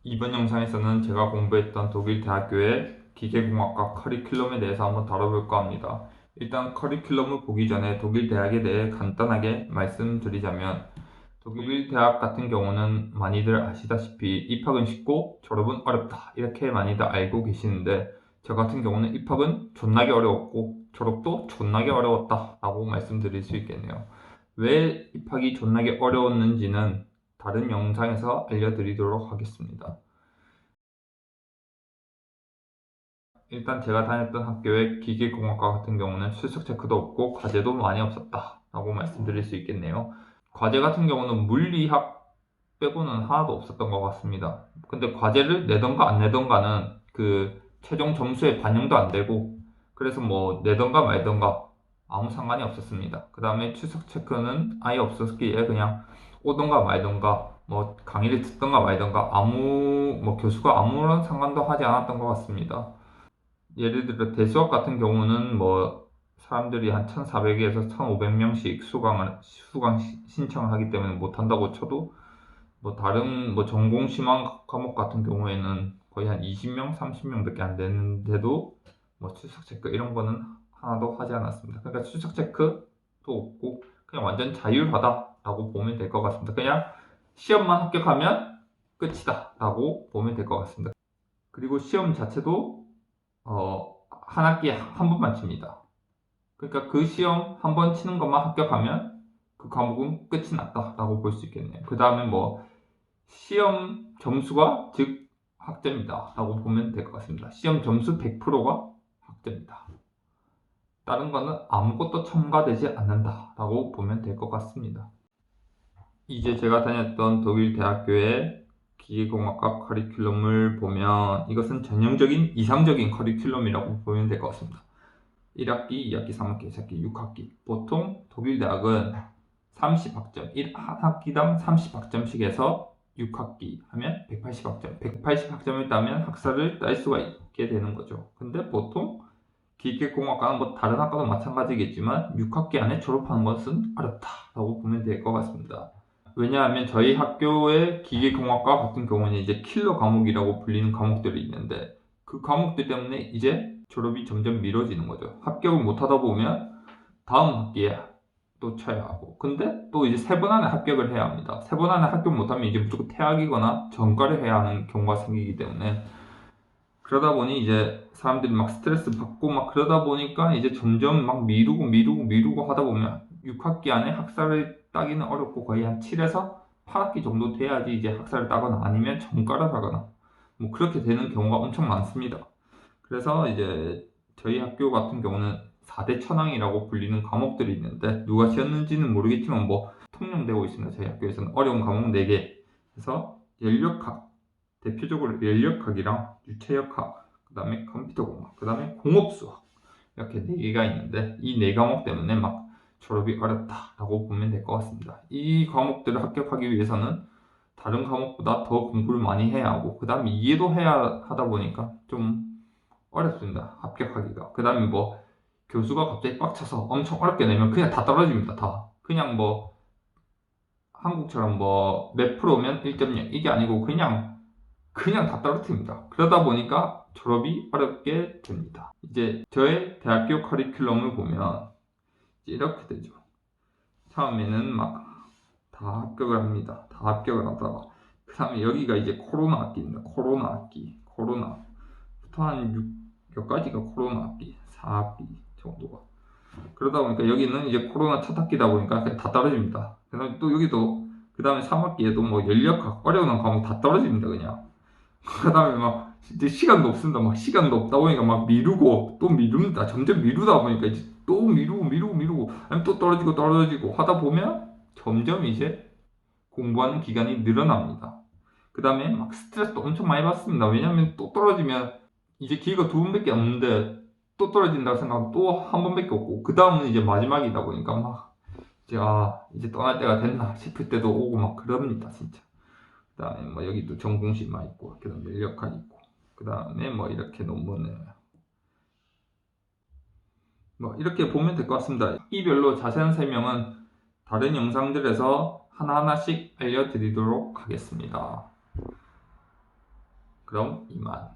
이번 영상에서는 제가 공부했던 독일 대학교의 기계공학과 커리큘럼에 대해서 한번 다뤄볼까 합니다. 일단 커리큘럼을 보기 전에 독일 대학에 대해 간단하게 말씀드리자면, 독일 대학 같은 경우는 많이들 아시다시피 입학은 쉽고 졸업은 어렵다 이렇게 많이들 알고 계시는데, 저 같은 경우는 입학은 존나게 어려웠고 졸업도 존나게 어려웠다 라고 말씀드릴 수 있겠네요. 왜 입학이 존나게 어려웠는지는 다른 영상에서 알려드리도록 하겠습니다. 일단 제가 다녔던 학교의 기계공학과 같은 경우는 출석 체크도 없고 과제도 많이 없었다 라고 말씀드릴 수 있겠네요. 과제 같은 경우는 물리학 빼고는 하나도 없었던 것 같습니다. 근데 과제를 내던가 안 내던가는 그 최종 점수에 반영도 안 되고, 그래서 뭐 내던가 말던가 아무 상관이 없었습니다. 그 다음에 출석 체크는 아예 없었기에 그냥 오던가 말던가 뭐 강의를 듣던가 말던가 뭐 교수가 아무런 상관도 하지 않았던 것 같습니다. 예를 들어 대수학 같은 경우는 뭐 사람들이 한 1,400에서 1,500명씩 수강 신청을 하기 때문에 못 한다고 쳐도, 뭐 다른 뭐 전공 심한 과목 같은 경우에는 거의 한 20명, 30명밖에 안 되는데도 뭐 출석 체크 이런 거는 하나도 하지 않았습니다. 그러니까 출석 체크도 없고 그냥 완전 자율하다라고 보면 될 것 같습니다. 그냥 시험만 합격하면 끝이다라고 보면 될 것 같습니다. 그리고 시험 자체도 한 학기에 한 번만 칩니다. 그러니까 그 시험 한 번 치는 것만 합격하면 그 과목은 끝이 났다라고 볼 수 있겠네요. 그 다음에 뭐 시험 점수가 즉 학점이다 라고 보면 될 것 같습니다. 시험 점수 100%가 학점이다. 다른 거는 아무것도 첨가되지 않는다 라고 보면 될 것 같습니다. 이제 제가 다녔던 독일 대학교의 기계공학과 커리큘럼을 보면 이것은 전형적인 이상적인 커리큘럼이라고 보면 될 것 같습니다. 1학기, 2학기, 3학기, 4학기, 6학기. 보통 독일 대학은 30학점, 1학기당 30학점씩 해서 6학기 하면 180학점. 180학점을 따면 학사를 딸 수가 있게 되는 거죠. 근데 보통 기계공학과는 뭐 다른 학과도 마찬가지겠지만 6학기 안에 졸업하는 것은 어렵다라고 보면 될 것 같습니다. 왜냐하면 저희 학교의 기계공학과 같은 경우는 이제 킬러 과목이라고 불리는 과목들이 있는데, 그 과목들 때문에 이제 졸업이 점점 미뤄지는 거죠. 합격을 못 하다 보면 다음 학기에 또 쳐야 하고, 근데 또 이제 3번 안에 합격을 해야 합니다. 3번 안에 합격 못하면 이제 무조건 퇴학이거나 전과를 해야 하는 경우가 생기기 때문에, 그러다 보니 이제 사람들이 막 스트레스 받고 막 그러다 보니까 이제 점점 막 미루고 하다 보면 6학기 안에 학사를 따기는 어렵고 거의 한 7에서 8학기 정도 돼야지 이제 학사를 따거나 아니면 전과를 하거나 뭐 그렇게 되는 경우가 엄청 많습니다. 그래서 이제 저희 학교 같은 경우는 4대 천왕이라고 불리는 과목들이 있는데, 누가 지었는지는 모르겠지만 뭐 통용되고 있습니다. 저희 학교에서는 어려운 과목 4개 해서 연력학, 대표적으로 연력학이랑 유체역학, 그 다음에 컴퓨터공학, 그 다음에 공업수학, 이렇게 4개가 있는데 이 4과목 때문에 막 졸업이 어렵다라고 보면 될 것 같습니다. 이 과목들을 합격하기 위해서는 다른 과목보다 더 공부를 많이 해야 하고, 그 다음에 이해도 해야 하다 보니까 좀 어렵습니다. 합격하기가. 그 다음에 뭐 교수가 갑자기 빡쳐서 엄청 어렵게 내면 그냥 다 떨어집니다. 다. 그냥 뭐 한국처럼 뭐 몇 프로면 1.0 이게 아니고 그냥 다 떨어뜨립니다. 그러다 보니까 졸업이 어렵게 됩니다. 이제 저의 대학교 커리큘럼을 보면 이렇게 되죠. 처음에는 막 다 합격을 합니다. 다 합격을 하다가 그 다음에 여기가 이제 코로나 학기입니다. 코로나부터 한 6몇 가지가 코로나 학기, 4학기 정도가. 그러다 보니까 여기는 이제 코로나 첫 학기다 보니까 그냥 다 떨어집니다. 그다음에 또 여기도 그 다음에 3학기에도 뭐 연력학 어려운 과목 다 떨어집니다. 그냥 그 다음에 막 이제 시간도 없습니다. 막 시간도 없다 보니까 막 미루고 또 미룹니다. 점점 미루다 보니까 이제 또 미루고 아니면 또 떨어지고 하다 보면 점점 이제 공부하는 기간이 늘어납니다. 그 다음에 막 스트레스도 엄청 많이 받습니다. 왜냐면 또 떨어지면 이제 기회가 2번밖에 없는데 또 떨어진다고 생각하면 또 한 번밖에 없고, 그 다음은 이제 마지막이다 보니까 막 이제 이제 떠날 때가 됐나 싶을 때도 오고 막 그럽니다 진짜. 그 다음에 뭐 여기도 전공시만 있고, 그 다음에 연력학 있고, 그 다음에 뭐 이렇게 논문을 뭐 이렇게 보면 될 것 같습니다. 학기별로 자세한 설명은 다른 영상들에서 하나하나씩 알려드리도록 하겠습니다. 그럼 이만.